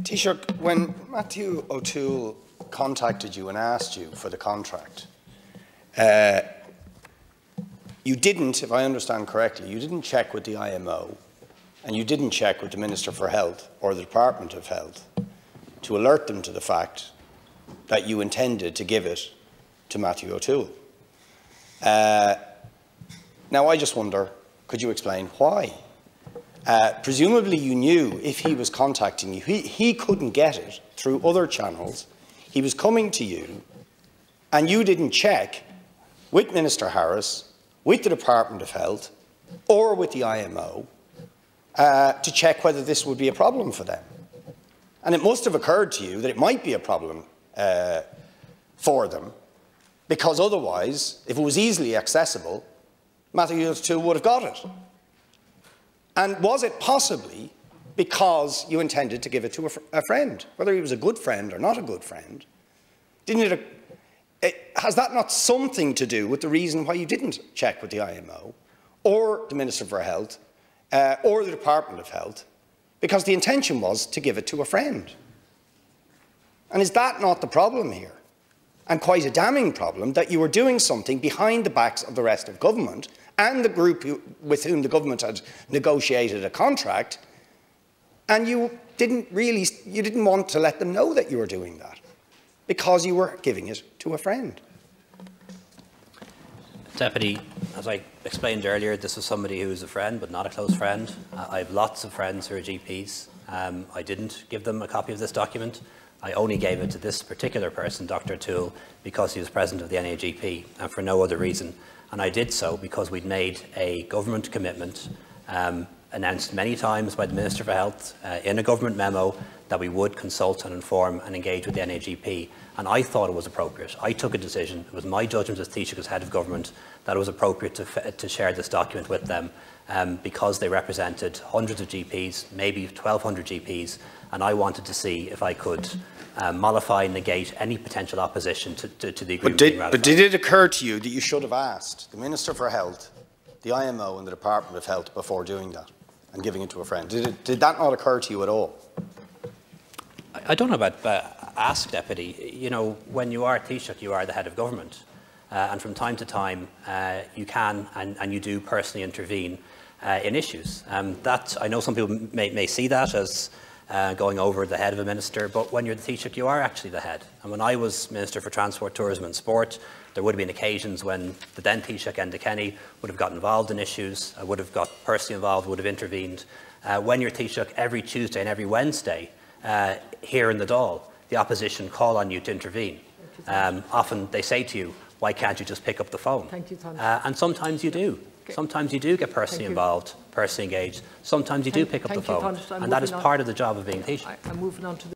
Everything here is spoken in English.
Taoiseach, when Matthew O'Toole contacted you and asked you for the contract, you didn't, if I understand correctly, you didn't check with the IMO and you didn't check with the Minister for Health or the Department of Health to alert them to the fact that you intended to give it to Matthew O'Toole. Now, I just wonder, could you explain why? Presumably you knew if he was contacting you, he couldn't get it through other channels. He was coming to you and you didn't check with Minister Harris, with the Department of Health or with the IMO to check whether this would be a problem for them. And it must have occurred to you that it might be a problem for them, because otherwise, if it was easily accessible, Matthew O'Toole would have got it. And was it possibly because you intended to give it to a friend, whether he was a good friend or not a good friend? Has that not something to do with the reason why you didn't check with the IMO or the Minister for Health or the Department of Health? Because the intention was to give it to a friend. And is that not the problem here? And quite a damning problem, that you were doing something behind the backs of the rest of government and the group with whom the government had negotiated a contract, and you didn't want to let them know that you were doing that because you were giving it to a friend. Deputy, as I explained earlier, this was somebody who is a friend but not a close friend. I have lots of friends who are GPs. I didn't give them a copy of this document. I only gave it to this particular person, Dr. O'Toole, because he was president of the NAGP and for no other reason. And I did so because we'd made a government commitment, announced many times by the Minister for Health in a government memo, that we would consult and inform and engage with the NAGP. And I thought it was appropriate. I took a decision. It was my judgment as Taoiseach, as head of government, that it was appropriate to share this document with them because they represented hundreds of GPs, maybe 1,200 GPs, and I wanted to see if I could mollify and negate any potential opposition to the agreement being ratified. But did it occur to you that you should have asked the Minister for Health, the IMO and the Department of Health before doing that and giving it to a friend? Did that not occur to you at all? I don't know about ask, Deputy. You know, when you are Taoiseach, you are the head of government. And from time to time, you can and you do personally intervene in issues. That, I know some people may see that as going over the head of a minister, but when you're the Taoiseach, you are actually the head. And when I was Minister for Transport, Tourism and Sport, there would have been occasions when the then Taoiseach, Enda Kenny, would have got involved in issues, would have got personally involved, would have intervened. When you're Taoiseach, every Tuesday and every Wednesday, here in the Dáil, the opposition call on you to intervene. Often they say to you, why can't you just pick up the phone? Thank you, Tánaiste. And sometimes you do. Okay. Sometimes you do get personally involved, personally engaged. Sometimes you do pick up the phone. And that is part of the job of being Taoiseach. I'm moving on to the